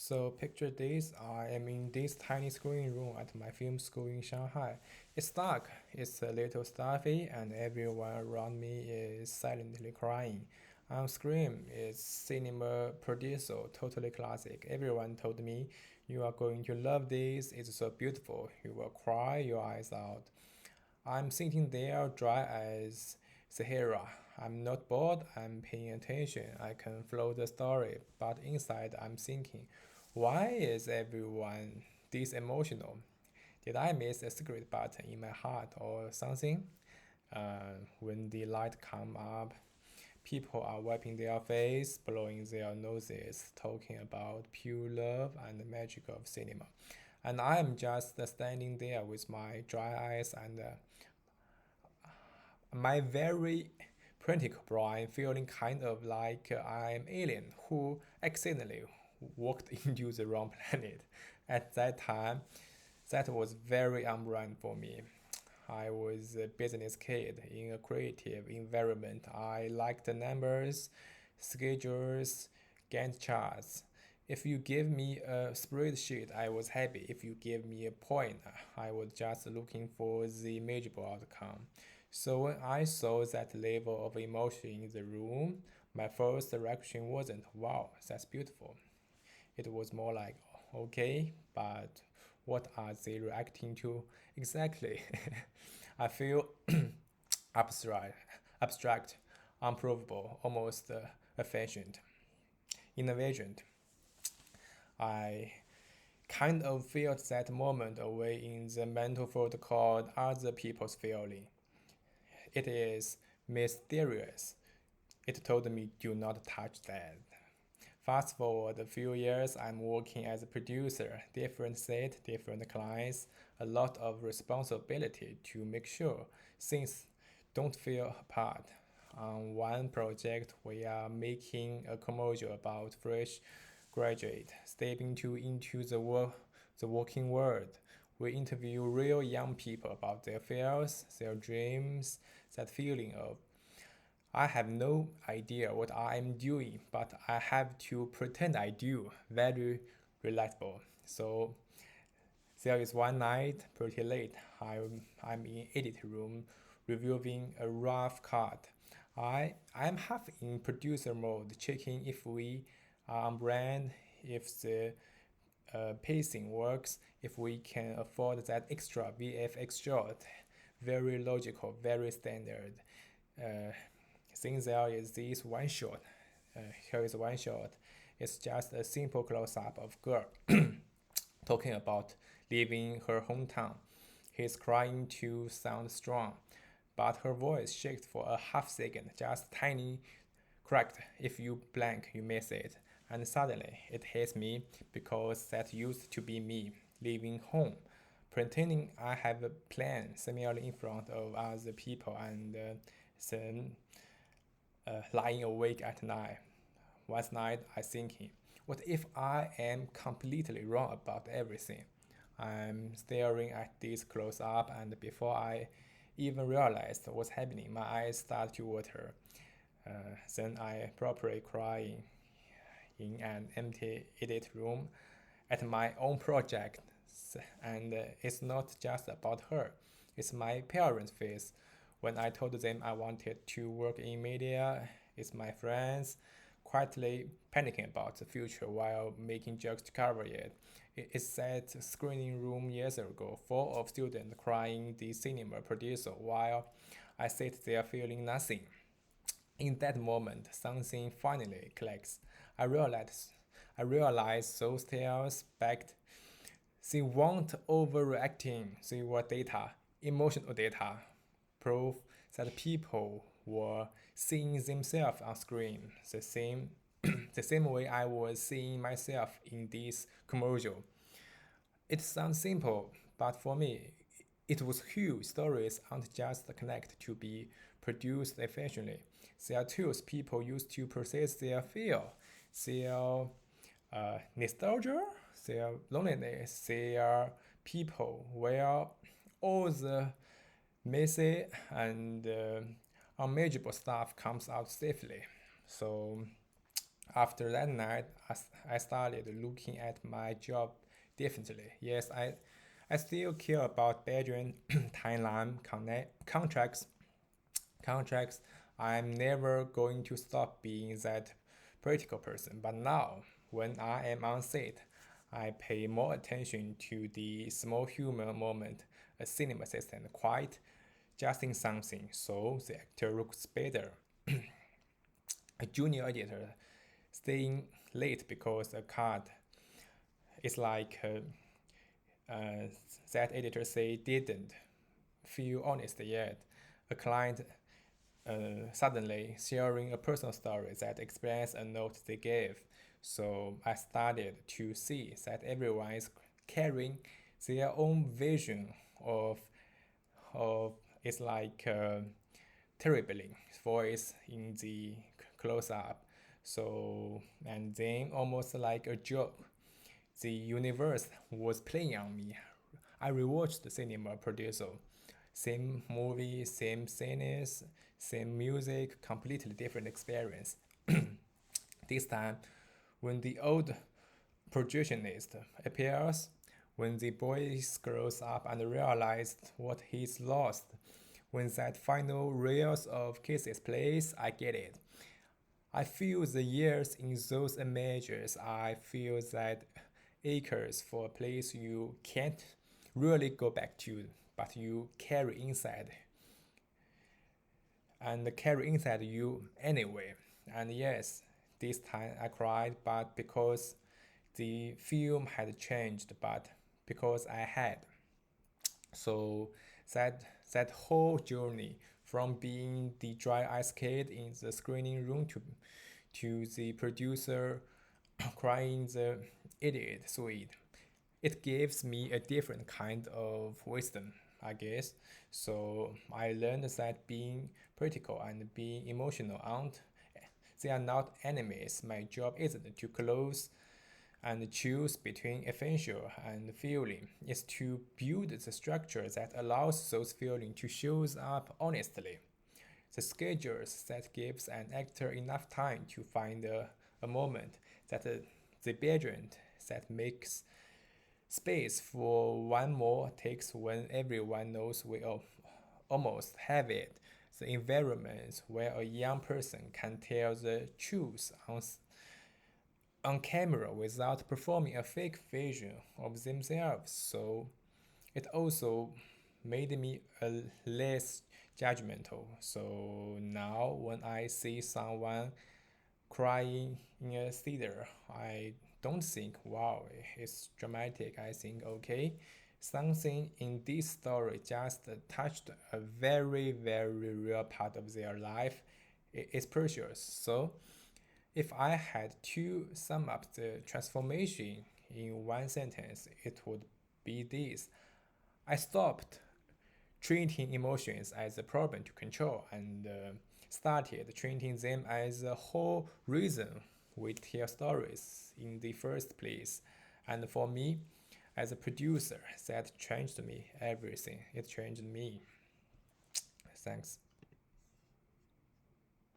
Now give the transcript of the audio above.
So picture this, I am in this tiny screening room at my film school in Shanghai. It's dark, it's a little stuffy, and everyone around me is silently crying. On screen is cinema producer, totally classic. Everyone told me, you are going to love this, it's so beautiful. You will cry your eyes out. I'm sitting there dry as Sahara. I'm not bored, I'm paying attention. I can follow the story, but inside I'm thinking, why is everyone this emotional? Did I miss a secret button in my heart or something? When the light come up, people are wiping their face, blowing their noses, talking about pure love and the magic of cinema. And I am just standing there with my dry eyes and my very practical brain feeling kind of like I'm alien who accidentally walked into the wrong planet. At that time, that was very unbrand for me. I was a business kid in a creative environment. I liked the numbers, schedules, Gantt charts. If you give me a spreadsheet, I was happy. If you give me a point, I was just looking for the measurable outcome. So when I saw that level of emotion in the room, my first reaction wasn't, wow, that's beautiful. It was more like, okay, but what are they reacting to exactly? I feel abstract, abstract, unprovable, almost efficient, inefficient. I kind of felt that moment away in the mental fold called other people's feeling. It is mysterious. It told me, do not touch that. Fast forward a few years, I'm working as a producer, different set, different clients, a lot of responsibility to make sure things don't fall apart. On one project, we are making a commercial about fresh graduate stepping into the working world. We interview real young people about their fears, their dreams, that feeling of I have no idea what I am doing, but I have to pretend I do. Very relatable. So there is one night, pretty late, I'm in edit room reviewing a rough cut. I'm half in producer mode, checking if we are on brand, if the pacing works, if we can afford that extra VFX shot. Very logical, very standard. Uh, Since there is this one shot, here is one shot. It's just a simple close-up of girl talking about leaving her hometown. He's trying to sound strong, but her voice shakes for a half second, just tiny cracked. If you blank, you miss it. And suddenly it hits me because that used to be me, leaving home, pretending I have a plan similarly in front of other people and then lying awake at night. One night I thinking, what if I am completely wrong about everything? I'm staring at this close up, and before I even realized what's happening, my eyes start to water. Then I properly crying in an empty edit room at my own project. And it's not just about her, it's my parents' face. When I told them I wanted to work in media, it's my friends quietly panicking about the future while making jokes to cover it. It's that screening room years ago, full of students crying the cinema producer while I sit there feeling nothing. In that moment, something finally clicks. I realized, I realized those tales backed. They weren't overreacting. They were data, emotional data, proof that people were seeing themselves on screen the same way I was seeing myself in this commercial. It sounds simple, but for me, it was huge. Stories aren't just connected to be produced efficiently. They are tools people use to process their fear, their nostalgia, their loneliness, their people, where all the messy and unmanageable stuff comes out safely. So After that night, I started looking at my job differently. Yes, I still care about bedroom, timeline, contracts. I'm never going to stop being that practical person. But now, when I am on set, I pay more attention to the small human moment, a cinema assistant quiet, just in something, so the actor looks better. A junior editor staying late because a card is like that editor say didn't feel honest yet. A client suddenly sharing a personal story that explains a note they gave. So I started to see that everyone is carrying their own vision of it's like terribly voice in the close up. So and then almost like a joke, the universe was playing on me. I rewatched the cinema producer. Same movie, same scenes, same music, completely different experience. This time, when the old projectionist appears, when the boy grows up and realizes what he's lost, when that final reels of kisses plays, I get it. I feel the years in those images. I feel that acres for a place you can't really go back to, but you carry inside and carry inside you anyway. And yes, this time I cried, but because the film had changed, but because I had. So that whole journey from being the dry ice kid in the screening room to the producer crying the idiot suite, it gives me a different kind of wisdom, I guess. So I learned that being practical and being emotional aren't they are not enemies. My job isn't to close and choose between essential and feeling. It's to build the structure that allows those feelings to show up honestly. The schedules that gives an actor enough time to find a moment that the bedroom that makes space for one more takes when everyone knows we almost have it. The environment where a young person can tell the truth on camera without performing a fake version of themselves. So it also made me a less judgmental. So now when I see someone crying in a theater, I don't think, wow, it's dramatic. I think, okay, something in this story just touched a very, very real part of their life. It's precious. So if I had to sum up the transformation in one sentence, it would be this. I stopped treating emotions as a problem to control and started treating them as the whole reason we tell stories in the first place. And for me, as a producer, that changed me everything. It changed me. Thanks.